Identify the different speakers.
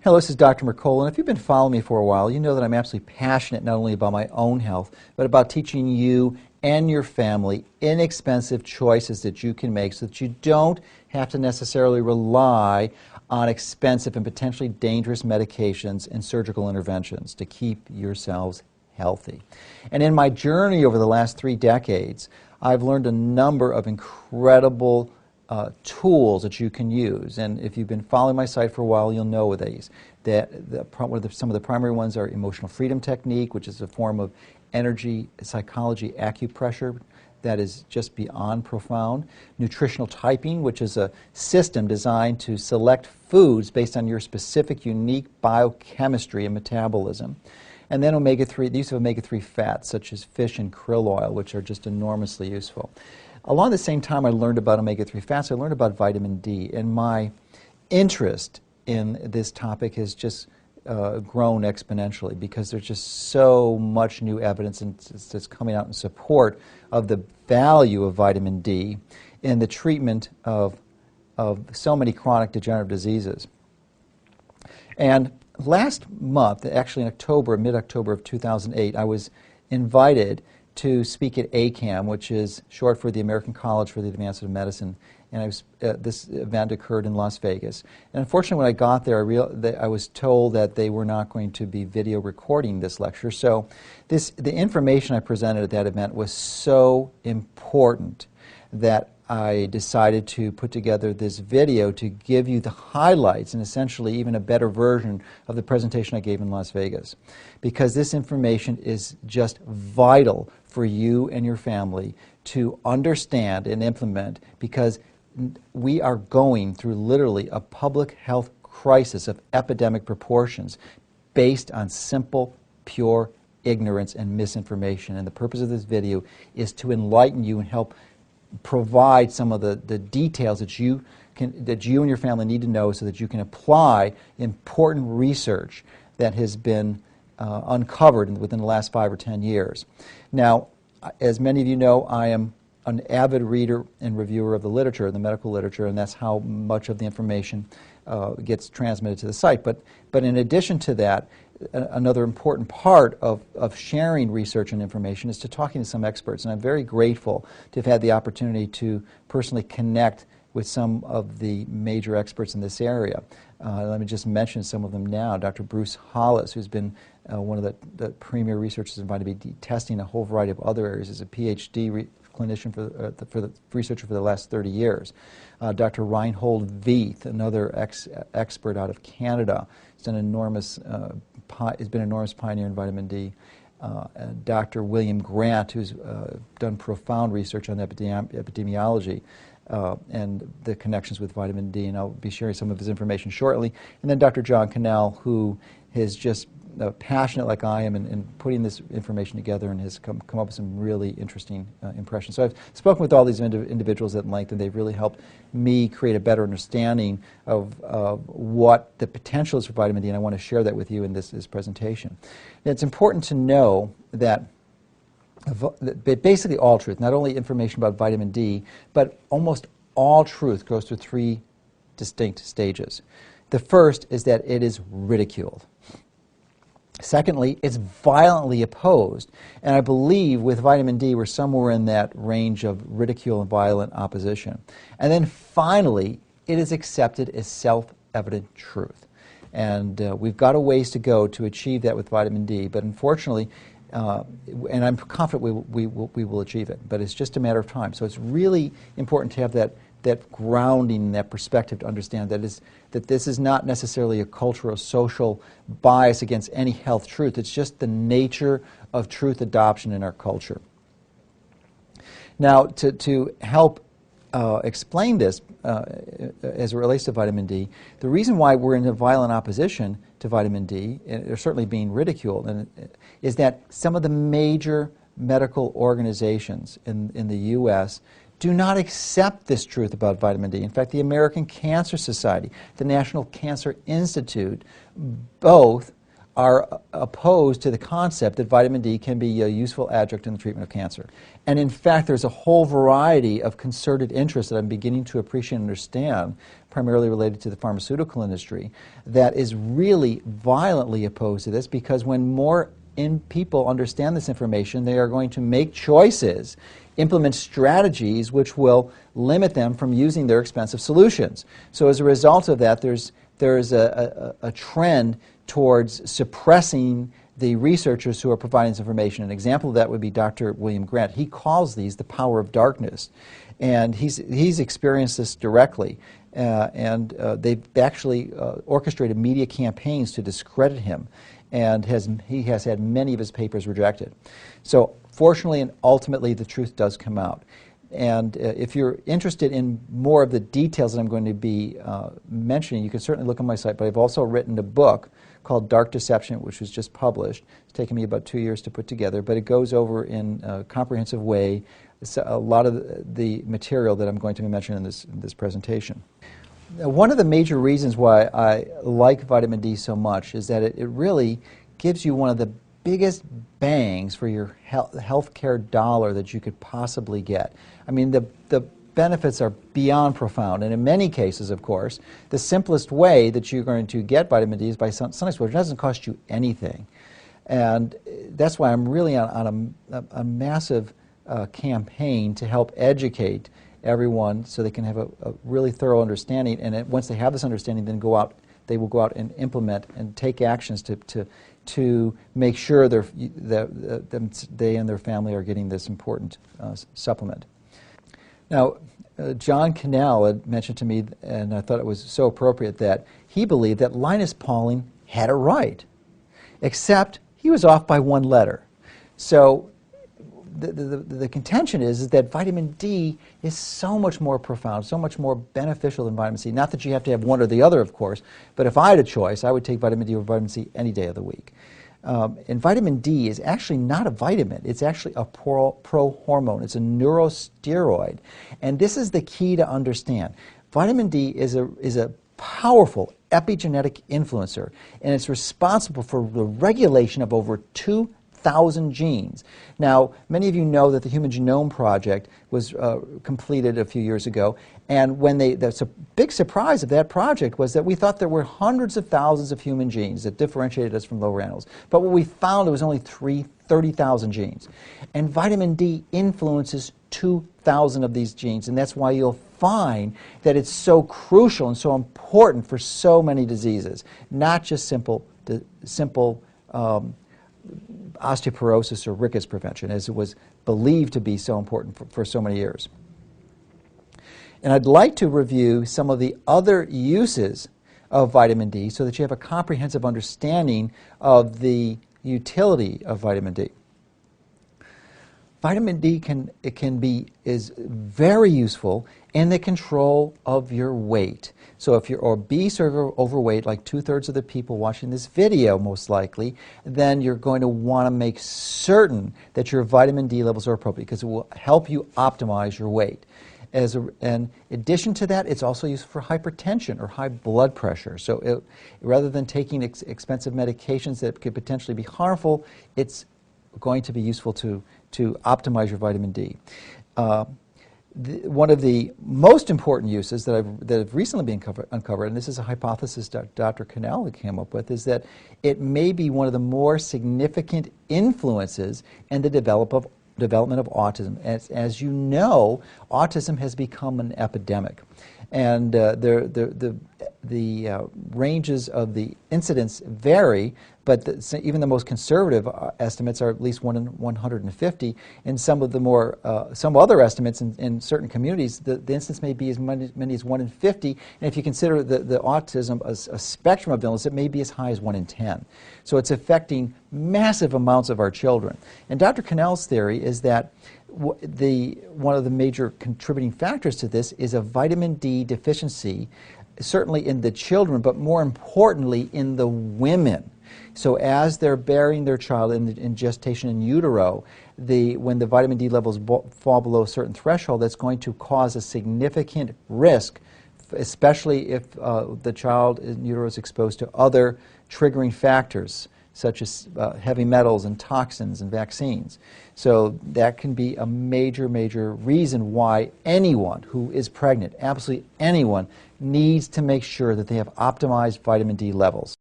Speaker 1: Hello, this is Dr. Mercola, and if you've been following me for a while, you know that I'm absolutely passionate not only about my own health, but about teaching you and your family inexpensive choices that you can make so that you don't have to necessarily rely on expensive and potentially dangerous medications and surgical interventions to keep yourselves healthy. And in my journey over the last 3 decades, I've learned a number of incredible tools that you can use, and if you've been following my site for a while, you'll know these. Some of the primary ones are emotional freedom technique, which is a form of energy psychology acupressure that is just beyond profound. Nutritional typing, which is a system designed to select foods based on your specific unique biochemistry and metabolism. And then omega-3, the use of omega-3 fats, such as fish and krill oil, which are just enormously useful. Along the same time I learned about omega-3 fats, I learned about vitamin D, and my interest in this topic has just grown exponentially because there's just so much new evidence that's coming out in support of the value of vitamin D in the treatment of so many chronic degenerative diseases. And last month, actually in October, mid-October of 2008, I was invited to speak at ACAM, which is short for the American College for the Advancement of Medicine, and this event occurred in Las Vegas. And unfortunately, when I got there, I was told that they were not going to be video recording this lecture. So the information I presented at that event was so important that I decided to put together this video to give you the highlights and essentially even a better version of the presentation I gave in Las Vegas. Because this information is just vital for you and your family to understand and implement, because we are going through literally a public health crisis of epidemic proportions based on simple, pure ignorance and misinformation. And the purpose of this video is to enlighten you and help provide some of the details that you and your family need to know so that you can apply important research that has been uncovered within the last 5 or 10 years. Now, as many of you know, I am an avid reader and reviewer of the literature, the medical literature, and that's how much of the information gets transmitted to the site. But in addition to that, another important part of sharing research and information is to talking to some experts. And I'm very grateful to have had the opportunity to personally connect with some of the major experts in this area. Let me just mention some of them now. Dr. Bruce Hollis, who's been one of the premier researchers in vitamin D testing a whole variety of other areas, is a PhD clinician for the researcher for the last 30 years. Dr. Reinhold Veith, another expert out of Canada, has been an enormous pioneer in vitamin D. Dr. William Grant, who's done profound research on epidemiology and the connections with vitamin D, and I'll be sharing some of his information shortly. And then Dr. John Cannell, who is just passionate like I am in putting this information together and has come up with some really interesting impressions. So I've spoken with all these individuals at length, and they've really helped me create a better understanding of what the potential is for vitamin D, and I want to share that with you in this presentation. And it's important to know that basically all truth, not only information about vitamin D, but almost all truth goes through 3 distinct stages. The first is that it is ridiculed. Secondly, it's violently opposed, and I believe with vitamin D we're somewhere in that range of ridicule and violent opposition. And then finally, it is accepted as self-evident truth. And we've got a ways to go to achieve that with vitamin D, but unfortunately, and I'm confident we will achieve it, but it's just a matter of time. So it's really important to have that grounding, that perspective to understand that this is not necessarily a cultural, social bias against any health truth. It's just the nature of truth adoption in our culture. Now, to help explain this as it relates to vitamin D, the reason why we're in a violent opposition to vitamin D, and they're certainly being ridiculed, is that some of the major medical organizations in the U.S. do not accept this truth about vitamin D. In fact, the American Cancer Society, the National Cancer Institute, both are opposed to the concept that vitamin D can be a useful adjunct in the treatment of cancer. And in fact, there's a whole variety of concerted interests that I'm beginning to appreciate and understand, primarily related to the pharmaceutical industry, that is really violently opposed to this, because when more people understand this information, they are going to make choices, implement strategies which will limit them from using their expensive solutions. So as a result of that, there's a trend towards suppressing the researchers who are providing this information. An example of that would be Dr. William Grant. He calls these the power of darkness, and he's experienced this directly. They've actually orchestrated media campaigns to discredit him, and he has had many of his papers rejected. So fortunately and ultimately, the truth does come out. And if you're interested in more of the details that I'm going to be mentioning, you can certainly look on my site. But I've also written a book called Dark Deception, which was just published. It's taken me about 2 years to put together, but it goes over in a comprehensive way a lot of the material that I'm going to be mentioning in this presentation. Now, one of the major reasons why I like vitamin D so much is that it really gives you one of the biggest bangs for your healthcare dollar that you could possibly get. I mean, the benefits are beyond profound, and in many cases, of course, the simplest way that you're going to get vitamin D is by sun exposure. It doesn't cost you anything, and that's why I'm really on a massive campaign to help educate everyone so they can have a really thorough understanding, and once they have this understanding, then they will go out and implement and take actions to make sure they and their family are getting this important supplement. Now, John Cannell had mentioned to me, and I thought it was so appropriate, that he believed that Linus Pauling had it right, except he was off by one letter. So the contention is that vitamin D is so much more profound, so much more beneficial than vitamin C. Not that you have to have one or the other, of course, but if I had a choice, I would take vitamin D over vitamin C any day of the week. And vitamin D is actually not a vitamin. It's actually a pro-hormone. It's a neurosteroid. And this is the key to understand. Vitamin D is a powerful epigenetic influencer, and it's responsible for the regulation of over 2,000 genes. Now, many of you know that the Human Genome Project was completed a few years ago, and the big surprise of that project was that we thought there were hundreds of thousands of human genes that differentiated us from lower animals. But what we found was only 30,000 genes. And vitamin D influences 2,000 of these genes, and that's why you'll find that it's so crucial and so important for so many diseases, not just simple osteoporosis or rickets prevention, as it was believed to be so important for so many years. And I'd like to review some of the other uses of vitamin D so that you have a comprehensive understanding of the utility of vitamin D. Vitamin D is very useful in the control of your weight. So if you're obese or overweight, like 2/3 of the people watching this video most likely, then you're going to want to make certain that your vitamin D levels are appropriate, because it will help you optimize your weight. In addition to that, it's also used for hypertension or high blood pressure. So rather than taking expensive medications that could potentially be harmful, it's going to be useful to optimize your vitamin D. One of the most important uses that have recently been uncovered, and this is a hypothesis that Dr. Cannell came up with, is that it may be one of the more significant influences in the development of autism. As you know, autism has become an epidemic, and the ranges of the incidence vary, but even the most conservative estimates are at least 1 in 150. And some other estimates in certain communities, the incidence may be as many as 1 in 50. And if you consider the autism as a spectrum of illness, it may be as high as 1 in 10. So it's affecting massive amounts of our children. And Dr. Cannell's theory is that one of the major contributing factors to this is a vitamin D deficiency, certainly in the children, but more importantly in the women. So as they're bearing their child in gestation in utero, when the vitamin D levels fall below a certain threshold, that's going to cause a significant risk, especially if the child in utero is exposed to other triggering factors such as heavy metals and toxins and vaccines. So that can be a major, major reason why anyone who is pregnant, absolutely anyone, needs to make sure that they have optimized vitamin D levels.